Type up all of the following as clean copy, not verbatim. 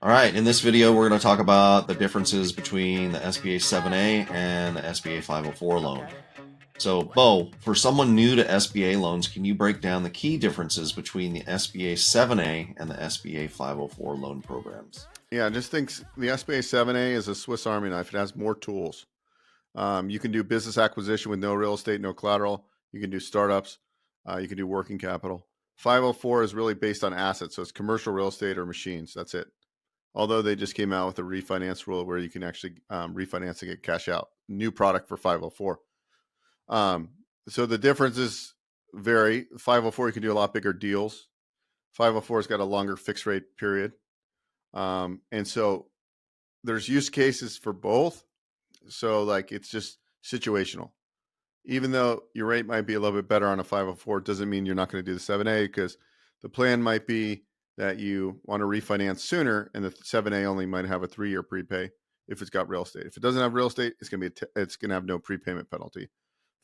All right, in this video, we're going to talk about the differences between the SBA 7A and the SBA 504 loan. So, Bo, for someone new to SBA loans, can you break down the key differences between the SBA 7A and the SBA 504 loan programs? Yeah, I just think the SBA 7A is a Swiss Army knife. It has more tools. You can do business acquisition with no real estate, no collateral. You can do startups. You can do working capital. 504 is really based on assets. So it's commercial real estate or machines. That's it. Although they just came out with a refinance rule where you can actually refinance and get cash out. New product for 504. So the differences vary. 504, you can do a lot bigger deals. 504 has got a longer fixed rate period. And so there's use cases for both. So like it's just situational. Even though your rate might be a little bit better on a 504, doesn't mean you're not going to do the 7A, because the plan might be that you want to refinance sooner, and the 7A only might have a 3-year prepay if it's got real estate. If it doesn't have real estate, it's going to have no prepayment penalty.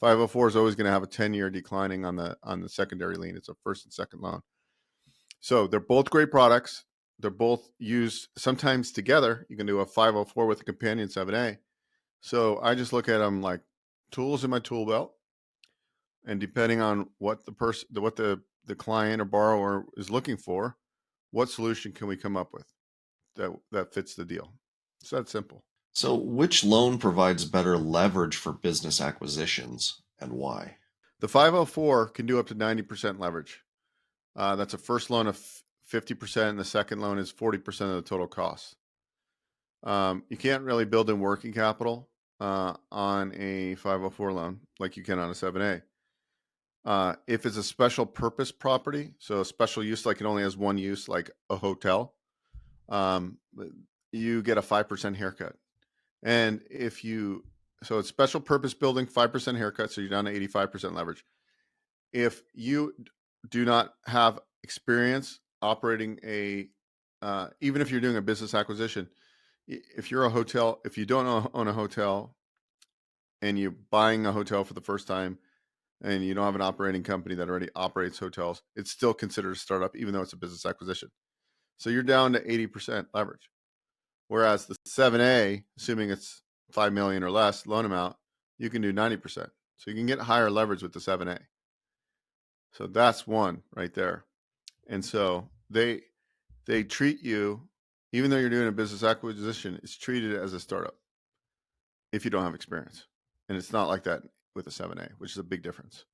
504 is always going to have a 10-year declining on the secondary lien. It's a first and second loan. So they're both great products. They're both used sometimes together. You can do a 504 with a companion 7A. So I just look at them like tools in my tool belt, and depending on what the client or borrower is looking for, what solution can we come up with that fits the deal? It's that simple. So, which loan provides better leverage for business acquisitions and why? The 504 can do up to 90% leverage. That's a first loan of 50%, and the second loan is 40% of the total cost. You can't really build in working capital on a 504 loan like you can on a 7A. If it's a special purpose property, so a special use, like it only has one use, like a hotel, you get a 5% haircut. And so it's special purpose building, 5% haircut, so you're down to 85% leverage. If you do not have experience operating even if you're doing a business acquisition, if you're a hotel, if you don't own a hotel and you're buying a hotel for the first time and you don't have an operating company that already operates hotels, it's still considered a startup, even though it's a business acquisition. So you're down to 80% leverage. Whereas the 7A, assuming it's 5 million or less loan amount, you can do 90%. So you can get higher leverage with the 7A. So that's one right there. And so they treat you, even though you're doing a business acquisition, it's treated as a startup if you don't have experience. And it's not like that with a 7A, which is a big difference.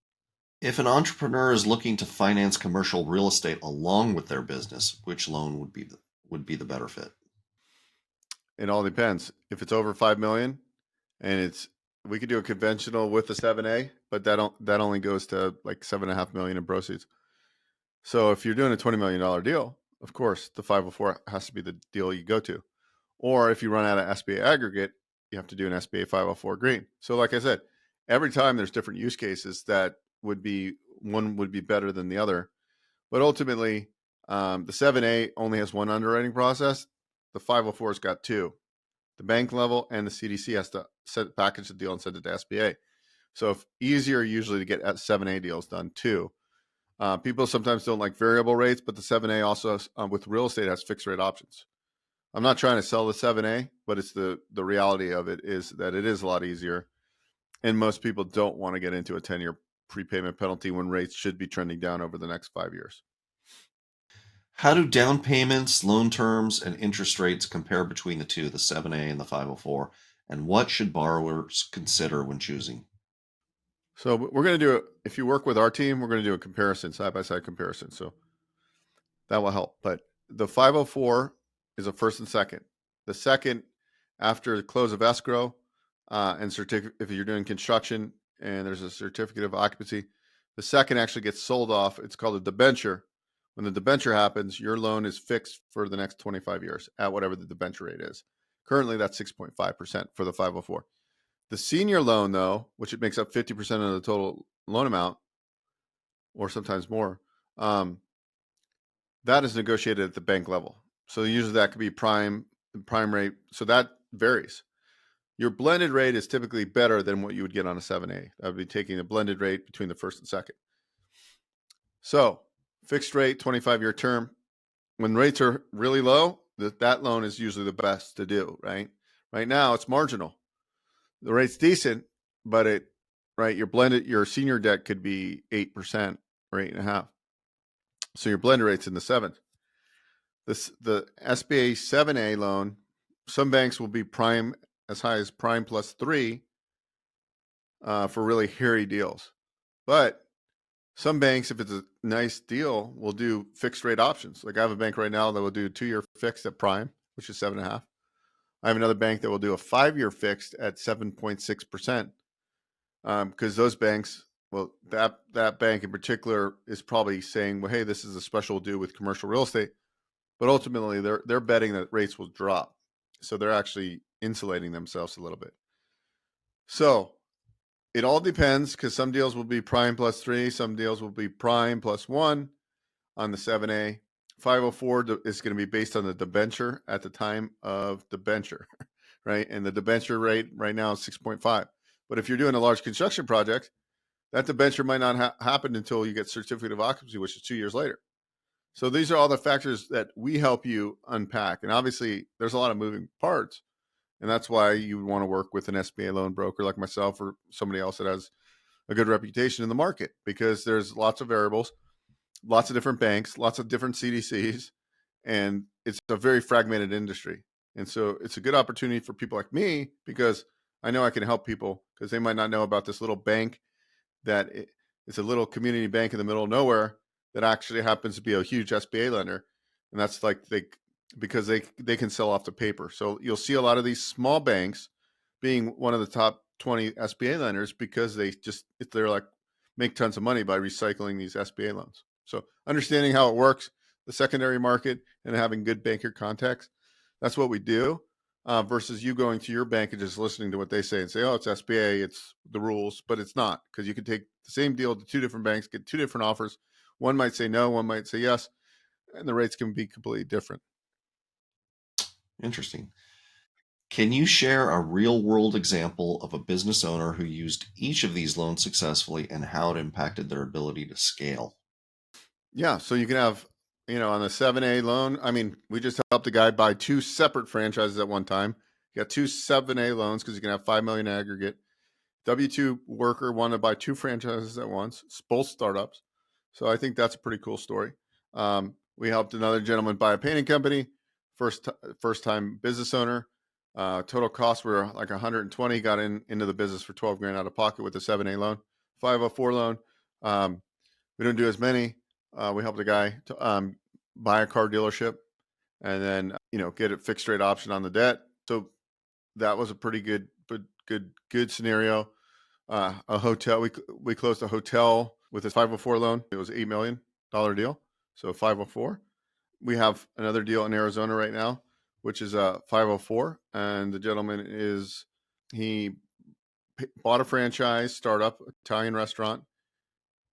If an entrepreneur is looking to finance commercial real estate along with their business, which loan would be the better fit? It all depends. If it's over 5 million and we could do a conventional with the 7A, but that only goes to like 7.5 million in proceeds. So if you're doing a $20 million deal, of course, the 504 has to be the deal you go to. Or if you run out of SBA aggregate, you have to do an SBA 504 green. So like I said, every time there's different use cases that one would be better than the other. But ultimately, the 7A only has one underwriting process. The 504's got two. The bank level and the CDC has to package the deal and send it to SBA. So easier usually to get 7A deals done too. People sometimes don't like variable rates, but the 7A also with real estate has fixed rate options. I'm not trying to sell the 7A, but it's the reality of it is that it is a lot easier. And most people don't want to get into a 10-year prepayment penalty when rates should be trending down over the next 5 years. How do down payments, loan terms, and interest rates compare between the two, the 7A and the 504? And what should borrowers consider when choosing? So we're going to do it. If you work with our team, we're going to do a comparison, side-by-side comparison. So that will help. But the 504 is a first and second. The second, after the close of escrow and certificate, if you're doing construction and there's a certificate of occupancy, the second actually gets sold off. It's called a debenture. When the debenture happens, your loan is fixed for the next 25 years at whatever the debenture rate is. Currently, that's 6.5% for the 504. The senior loan, though, which it makes up 50% of the total loan amount, or sometimes more, that is negotiated at the bank level. So usually that could be prime rate. So that varies. your blended rate is typically better than what you would get on a 7A. I would be taking the blended rate between the first and second. So fixed rate, 25-year term. When rates are really low, that loan is usually the best to do, right? Right now, it's marginal. The rate's decent, but your senior debt could be 8% or 8.5%. So your blended rate's in the sevens. The SBA 7A loan, some banks will be prime as high as prime plus 3 for really hairy deals. But some banks, if it's a nice deal, will do fixed rate options. Like I have a bank right now that will do a 2-year fixed at prime, which is 7.5. I have another bank that will do a 5-year fixed at 7.6%. Because those banks, well, that bank in particular is probably saying, well, hey, this is a special deal with commercial real estate. But ultimately, they're betting that rates will drop. So they're actually insulating themselves a little bit. So it all depends, because some deals will be prime plus 3, some deals will be prime plus 1 on the 7A. 504 is going to be based on the debenture at the time of debenture, right? And the debenture rate right now is 6.5. But if you're doing a large construction project, that debenture might not happen until you get certificate of occupancy, which is 2 years later. So these are all the factors that we help you unpack. And obviously, there's a lot of moving parts. And that's why you would want to work with an SBA loan broker like myself or somebody else that has a good reputation in the market, because there's lots of variables, lots of different banks, lots of different CDCs, and it's a very fragmented industry. And so it's a good opportunity for people like me, because I know I can help people, because they might not know about this little bank that it's a little community bank in the middle of nowhere that actually happens to be a huge SBA lender. And that's like because they can sell off the paper. So you'll see a lot of these small banks being one of the top 20 SBA lenders, because they're like make tons of money by recycling these SBA loans. So understanding how it works, the secondary market, and having good banker contacts, that's what we do. Versus you going to your bank and just listening to what they say and say, oh, it's SBA, it's the rules, but it's not, because you could take the same deal to 2 different banks, get 2 different offers. One might say no, one might say yes, and the rates can be completely different. Interesting. Can you share a real world example of a business owner who used each of these loans successfully and how it impacted their ability to scale? Yeah, so you can have, on the 7A loan, I mean, we just helped a guy buy 2 separate franchises at one time. You got 2 7A loans because you can have $5 million aggregate. W2 worker wanted to buy 2 franchises at once, both startups. So I think that's a pretty cool story. We helped another gentleman buy a painting company, first time business owner. Total costs were like 120. Got into the business for 12 grand out of pocket with a 7A loan. 504 loan. We don't do as many. We helped a guy to buy a car dealership, and then get a fixed rate option on the debt. So that was a pretty good scenario. A hotel, we closed a hotel with a 504 loan. It was $8 million deal. So 504. We have another deal in Arizona right now, which is a 504. And the gentleman he bought a franchise startup, Italian restaurant.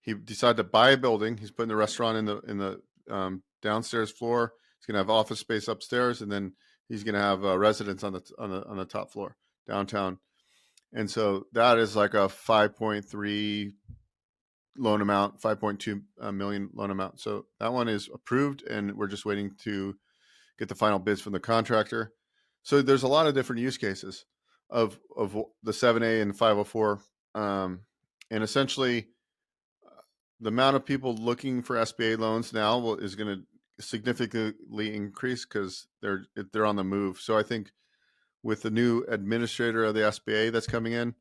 He decided to buy a building. He's putting the restaurant in the downstairs floor. He's going to have office space upstairs, and then he's going to have residents on the top floor downtown. And so that is like a 5.3 loan amount, 5.2 million loan amount. So that one is approved, and we're just waiting to get the final bids from the contractor. So there's a lot of different use cases of the 7A and 504. And essentially, the amount of people looking for SBA loans now is going to significantly increase, because they're on the move. So I think with the new administrator of the SBA that's coming in,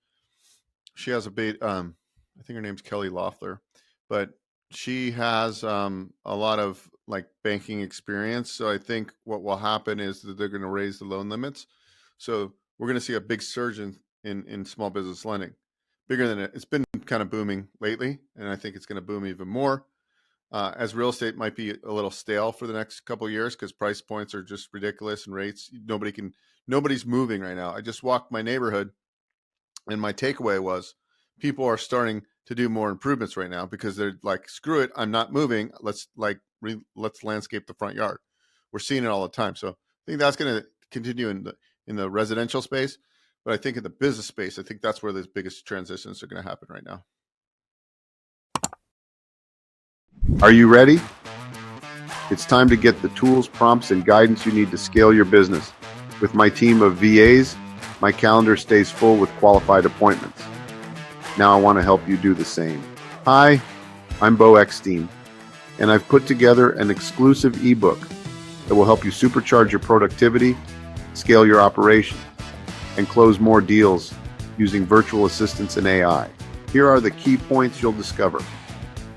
she has I think her name's Kelly Loeffler, but she has a lot of like banking experience. So I think what will happen is that they're going to raise the loan limits. So we're going to see a big surge in small business lending, bigger than it's been kind of booming lately. And I think it's going to boom even more. As real estate might be a little stale for the next couple of years, because price points are just ridiculous and rates. Nobody's moving right now. I just walked my neighborhood, and my takeaway was people are starting to do more improvements right now, because they're like, screw it, I'm not moving. Let's landscape the front yard. We're seeing it all the time. So I think that's going to continue in the residential space. But I think in the business space, I think that's where the biggest transitions are going to happen right now. Are you ready? It's time to get the tools, prompts, and guidance you need to scale your business. With my team of VAs, my calendar stays full with qualified appointments. Now I want to help you do the same. Hi, I'm Bo Eckstein, and I've put together an exclusive ebook that will help you supercharge your productivity, scale your operation, and close more deals using virtual assistants and AI. Here are the key points you'll discover: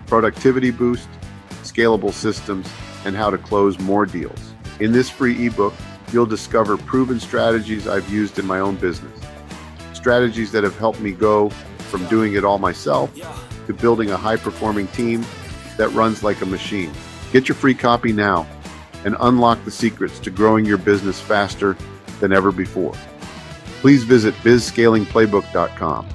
productivity boost, scalable systems, and how to close more deals. In this free ebook, you'll discover proven strategies I've used in my own business. Strategies that have helped me go from doing it all myself to building a high-performing team that runs like a machine. Get your free copy now and unlock the secrets to growing your business faster than ever before. Please visit bizscalingplaybook.com.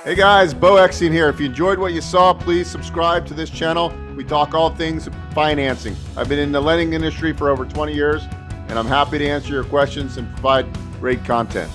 Hey guys, Bo Eckstein here. If you enjoyed what you saw, please subscribe to this channel. We talk all things financing. I've been in the lending industry for over 20 years, and I'm happy to answer your questions and provide great content.